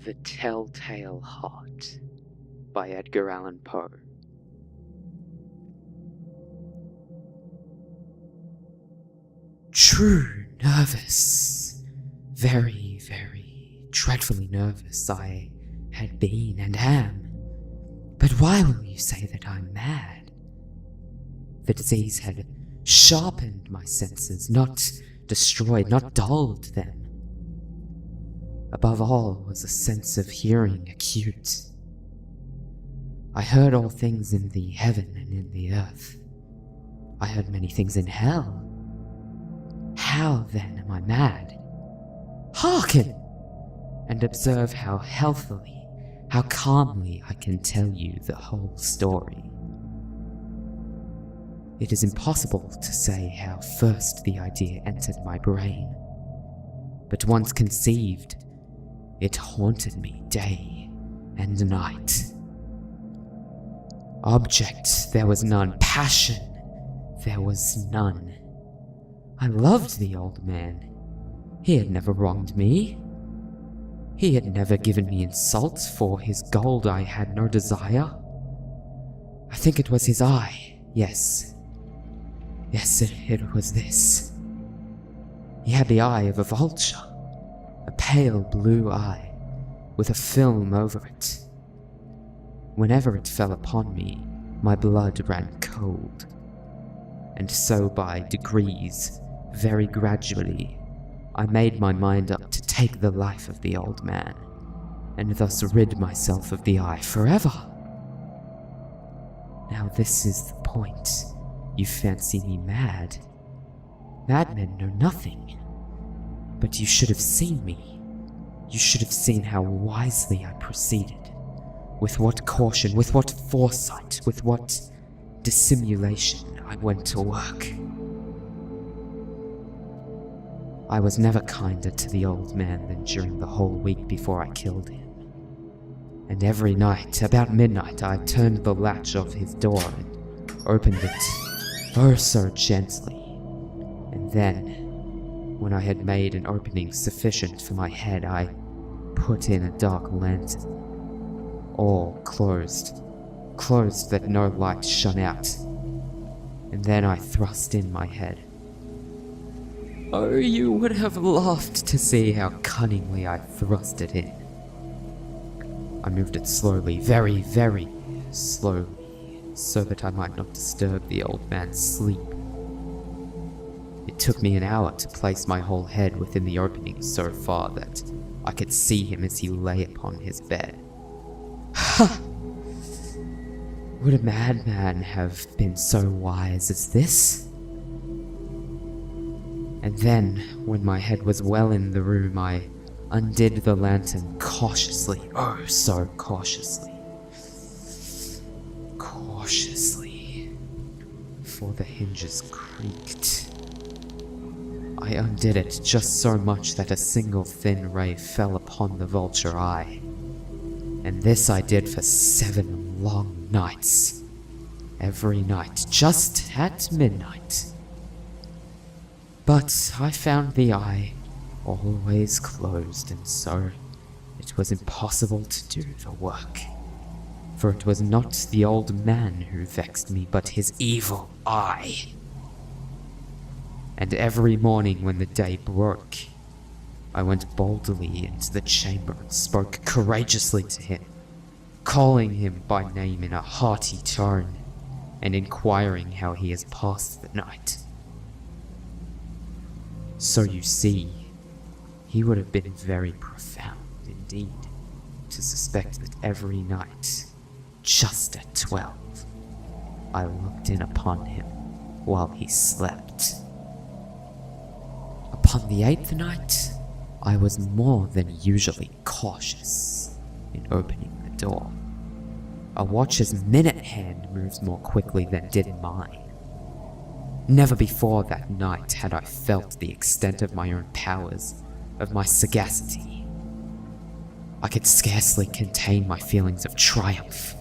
The Telltale Heart by Edgar Allan Poe. True, nervous. Very, very dreadfully nervous I had been and am. But why will you say that I'm mad? The disease had sharpened my senses, not destroyed, not dulled them. Above all was a sense of hearing acute. I heard all things in the heaven and in the earth. I heard many things in hell. How then am I mad? Hearken! And observe how healthily, how calmly I can tell you the whole story. It is impossible to say how first the idea entered my brain, but once conceived, it haunted me day and night. Object there was none, passion there was none. I loved the old man. He had never wronged me. He had never given me insult. For his gold I had no desire. I think it was his eye. Yes, it was this. He had the eye of a vulture, a pale blue eye, with a film over it. Whenever it fell upon me, my blood ran cold. And so by degrees, very gradually, I made my mind up to take the life of the old man, and thus rid myself of the eye forever. Now this is the point. You fancy me mad. Madmen know nothing. But you should have seen me. You should have seen how wisely I proceeded. With what caution, with what foresight, with what dissimulation I went to work. I was never kinder to the old man than during the whole week before I killed him. And every night, about midnight, I turned the latch of his door and opened it, oh so gently. And then, when I had made an opening sufficient for my head, I put in a dark lantern, all closed that no light shone out. And then I thrust in my head. Oh, you would have laughed to see how cunningly I thrust it in. I moved it slowly, very, very slowly, so that I might not disturb the old man's sleep. It took me an hour to place my whole head within the opening so far that I could see him as he lay upon his bed. Ha! Would a madman have been so wise as this? And then, when my head was well in the room, I undid the lantern cautiously, oh so cautiously. Cautiously, for the hinges creaked. I undid it just so much that a single thin ray fell upon the vulture eye. And this I did for 7 long nights. Every night, just at midnight. But I found the eye always closed, and so it was impossible to do the work. For it was not the old man who vexed me, but his evil eye. And every morning when the day broke, I went boldly into the chamber and spoke courageously to him, calling him by name in a hearty tone, and inquiring how he has passed the night. So you see, he would have been very profound indeed to suspect that every night, just at 12, I looked in upon him while he slept. Upon the 8th night, I was more than usually cautious in opening the door. A watch's minute hand moves more quickly than did mine. Never before that night had I felt the extent of my own powers, of my sagacity. I could scarcely contain my feelings of triumph.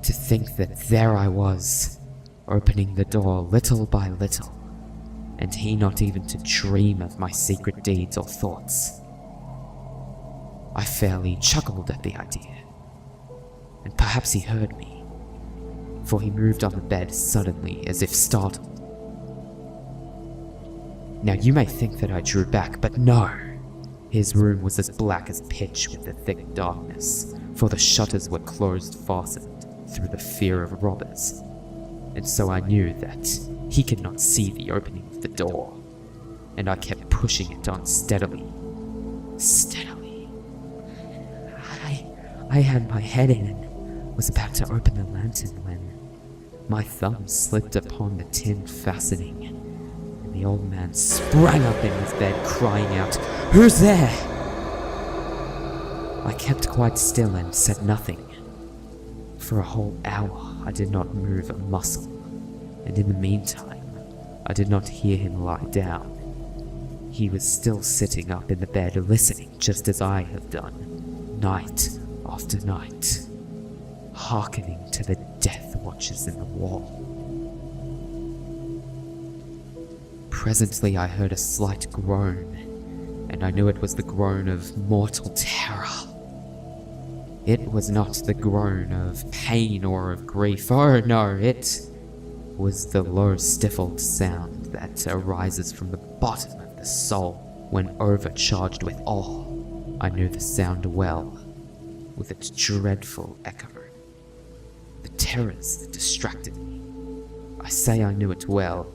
To think that there I was, opening the door little by little, and he not even to dream of my secret deeds or thoughts. I fairly chuckled at the idea, and perhaps he heard me, for he moved on the bed suddenly as if startled. Now you may think that I drew back, but no! His room was as black as pitch with the thick darkness, for the shutters were closed fastened through the fear of robbers, and so I knew that he could not see the opening of the door, and I kept pushing it on steadily. I had my head in and was about to open the lantern when my thumb slipped upon the tin fastening, and the old man sprang up in his bed crying out, "Who's there?" I kept quite still and said nothing. For a whole hour I did not move a muscle, and in the meantime I did not hear him lie down. He was still sitting up in the bed listening just as I have done, night after night, hearkening to the death watches in the wall. Presently I heard a slight groan, and I knew it was the groan of mortal terror. It was not the groan of pain or of grief. Oh no, it was the low stifled sound that arises from the bottom of the soul when overcharged with awe. I knew the sound well, with its dreadful echo. The terrors that distracted me. I say I knew it well.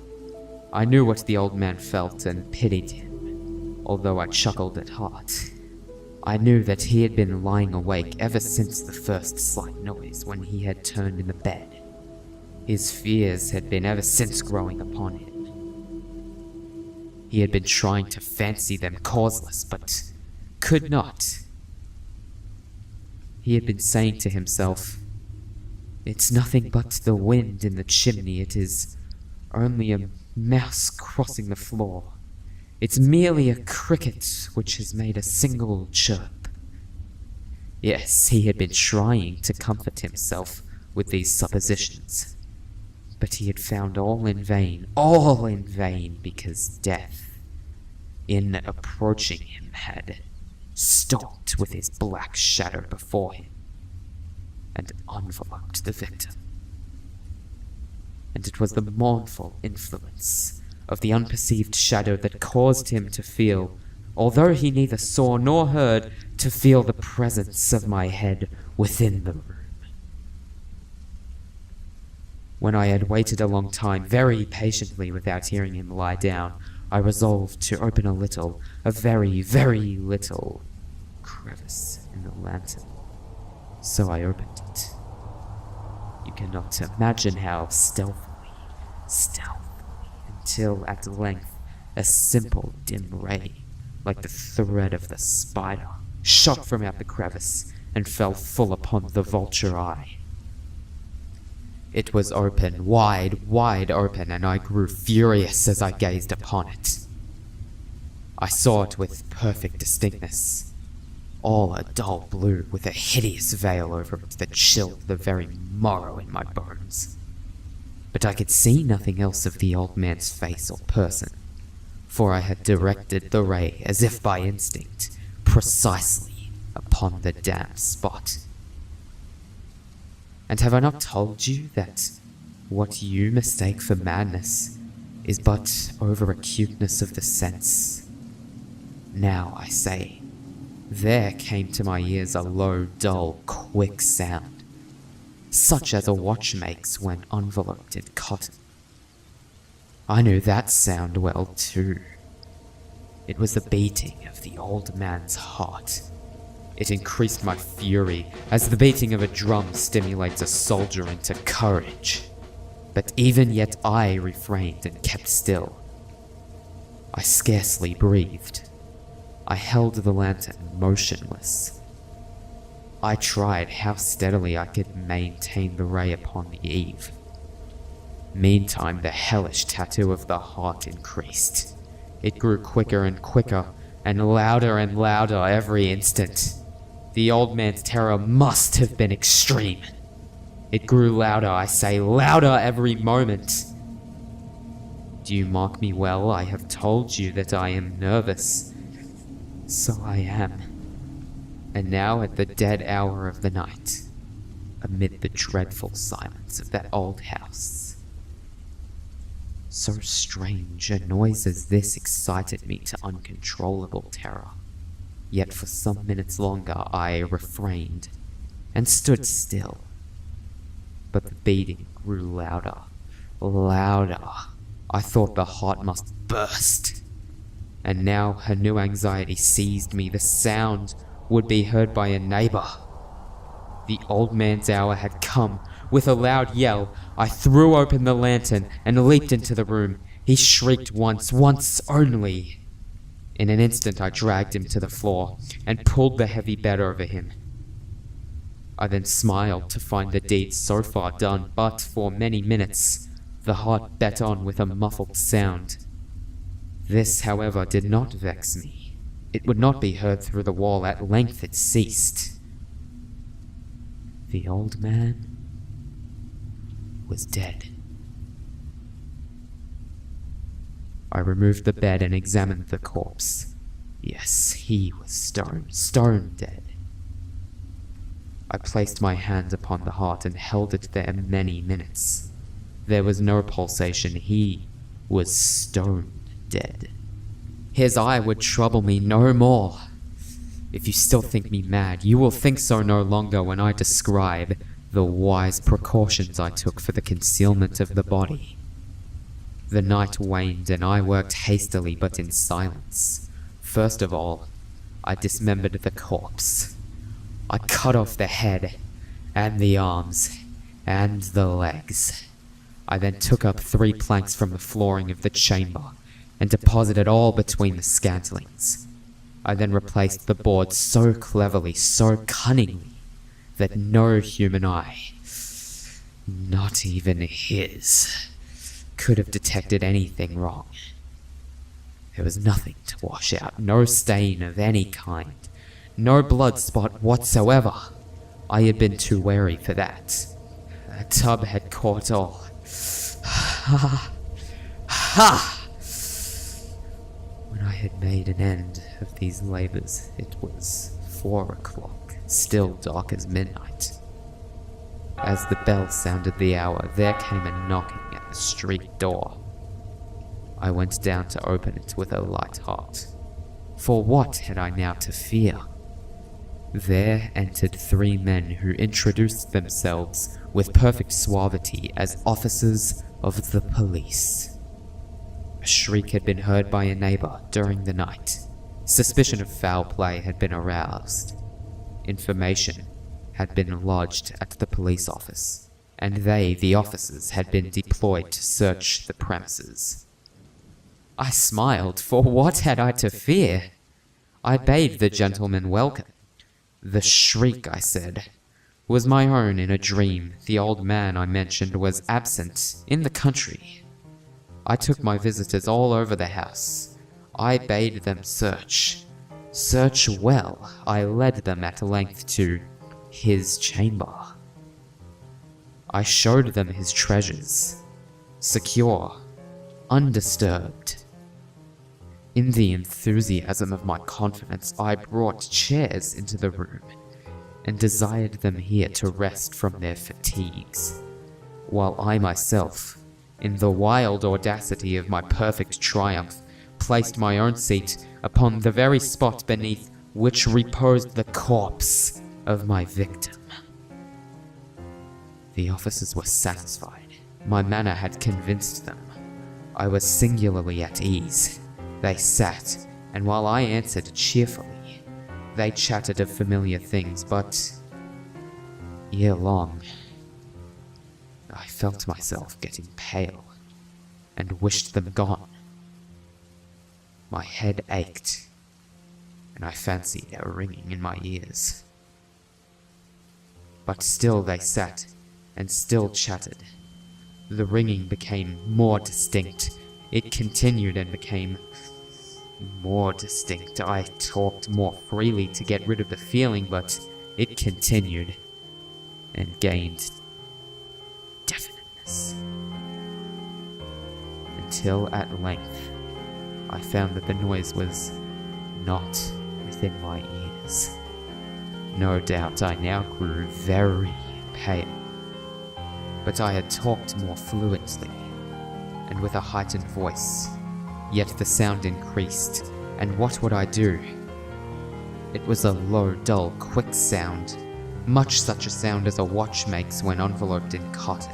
I knew what the old man felt and pitied him, although I chuckled at heart. I knew that he had been lying awake ever since the first slight noise when he had turned in the bed. His fears had been ever since growing upon him. He had been trying to fancy them causeless, but could not. He had been saying to himself, "It's nothing but the wind in the chimney. It is only a mouse crossing the floor. It's merely a cricket which has made a single chirp." Yes, he had been trying to comfort himself with these suppositions, but he had found all in vain, because death, in approaching him, had stalked with his black shadow before him and enveloped the victim. And it was the mournful influence of the unperceived shadow that caused him to feel, although he neither saw nor heard, to feel the presence of my head within the room. When I had waited a long time, very patiently without hearing him lie down, I resolved to open a very, very little crevice in the lantern. So I opened it. You cannot imagine how stealthily, until at length a simple dim ray, like the thread of the spider, shot from out the crevice and fell full upon the vulture eye. It was open, wide open, and I grew furious as I gazed upon it. I saw it with perfect distinctness, all a dull blue with a hideous veil over it that chilled the very marrow in my bones. But I could see nothing else of the old man's face or person, for I had directed the ray, as if by instinct, precisely upon the damned spot. And have I not told you that what you mistake for madness is but over-acuteness of the sense? Now, I say, there came to my ears a low, dull, quick sound, such as a watch makes when enveloped in cotton. I knew that sound well, too. It was the beating of the old man's heart. It increased my fury, as the beating of a drum stimulates a soldier into courage. But even yet I refrained and kept still. I scarcely breathed. I held the lantern motionless. I tried how steadily I could maintain the ray upon the eve. Meantime, the hellish tattoo of the heart increased. It grew quicker and quicker, and louder every instant. The old man's terror must have been extreme. It grew louder, I say, louder every moment. Do you mark me well? I have told you that I am nervous. So I am. And now at the dead hour of the night, amid the dreadful silence of that old house, so strange a noise as this excited me to uncontrollable terror. Yet for some minutes longer I refrained and stood still. But the beating grew louder, louder. I thought the heart must burst. And now a new anxiety seized me. The sound would be heard by a neighbor. The old man's hour had come. With a loud yell, I threw open the lantern and leaped into the room. He shrieked once only. In an instant I dragged him to the floor and pulled the heavy bed over him. I then smiled to find the deed so far done, but for many minutes the heart beat on with a muffled sound. This, however, did not vex me. It would not be heard through the wall. At length it ceased. The old man was dead. I removed the bed and examined the corpse. Yes, he was stone dead. I placed my hand upon the heart and held it there many minutes. There was no pulsation. He was stone dead. His eye would trouble me no more. If you still think me mad, you will think so no longer when I describe the wise precautions I took for the concealment of the body. The night waned and I worked hastily but in silence. First of all, I dismembered the corpse. I cut off the head, and the arms, and the legs. I then took up 3 planks from the flooring of the chamber, and deposited all between the scantlings. I then replaced the boards so cleverly, so cunningly, that no human eye, not even his, could have detected anything wrong. There was nothing to wash out, no stain of any kind, no blood spot whatsoever. I had been too wary for that. A tub had caught all. Ha! Ha! When I had made an end of these labors, it was 4 o'clock, still dark as midnight. As the bell sounded the hour, there came a knocking at the street door. I went down to open it with a light heart. For what had I now to fear? There entered 3 men who introduced themselves with perfect suavity as officers of the police. A shriek had been heard by a neighbor during the night. Suspicion of foul play had been aroused. Information had been lodged at the police office, and they, the officers, had been deployed to search the premises. I smiled, for what had I to fear? I bade the gentleman welcome. The shriek, I said, was my own in a dream. The old man I mentioned was absent in the country. I took my visitors all over the house. I bade them search. Search well. I led them at length to his chamber. I showed them his treasures, secure, undisturbed. In the enthusiasm of my confidence, I brought chairs into the room and desired them here to rest from their fatigues, while I myself, in the wild audacity of my perfect triumph, placed my own seat upon the very spot beneath which reposed the corpse of my victim. The officers were satisfied. My manner had convinced them. I was singularly at ease. They sat, and while I answered cheerfully, they chatted of familiar things, but ere long, I felt myself getting pale, and wished them gone. My head ached, and I fancied a ringing in my ears. But still they sat, and still chatted. The ringing became more distinct. It continued and became more distinct. I talked more freely to get rid of the feeling, but it continued and gained definiteness. Until at length, I found that the noise was not within my ears. No doubt I now grew very pale, but I had talked more fluently, and with a heightened voice, yet the sound increased, and what would I do? It was a low, dull, quick sound, much such a sound as a watch makes when enveloped in cotton.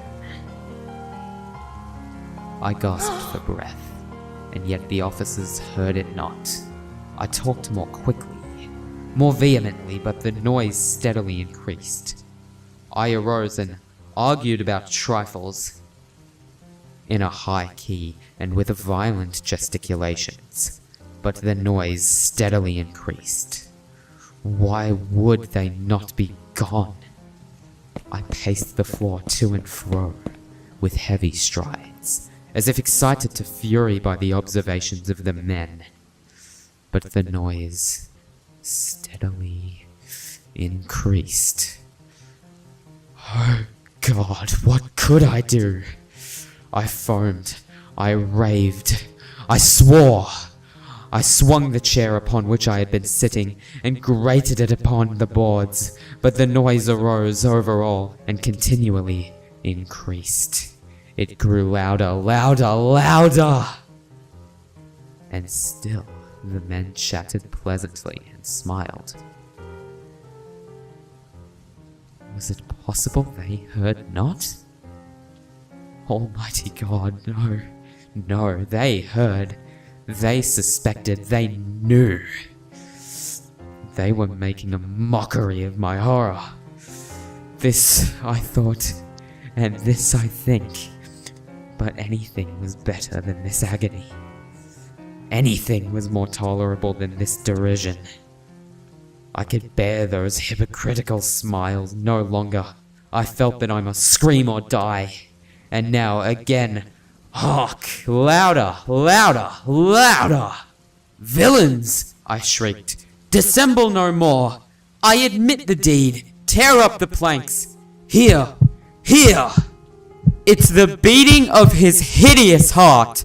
I gasped for breath, and yet the officers heard it not. I talked more quickly, more vehemently, but the noise steadily increased. I arose and argued about trifles in a high key and with violent gesticulations, but the noise steadily increased. Why would they not be gone? I paced the floor to and fro with heavy strides, as if excited to fury by the observations of the men, but the noise steadily increased. Oh God, what could I do? I foamed, I raved, I swore. I swung the chair upon which I had been sitting and grated it upon the boards, but the noise arose over all and continually increased. It grew louder, louder, louder! And still the men chatted pleasantly and smiled. Was it possible they heard not? Almighty God, no, no, they heard. They suspected, they knew. They were making a mockery of my horror. This, I thought, and this I think. But anything was better than this agony. Anything was more tolerable than this derision. I could bear those hypocritical smiles no longer. I felt that I must scream or die. And now, again, hark! Louder! Louder! Louder! Villains! I shrieked. Dissemble no more! I admit the deed! Tear up the planks! Here! Here! It's the beating of his hideous heart!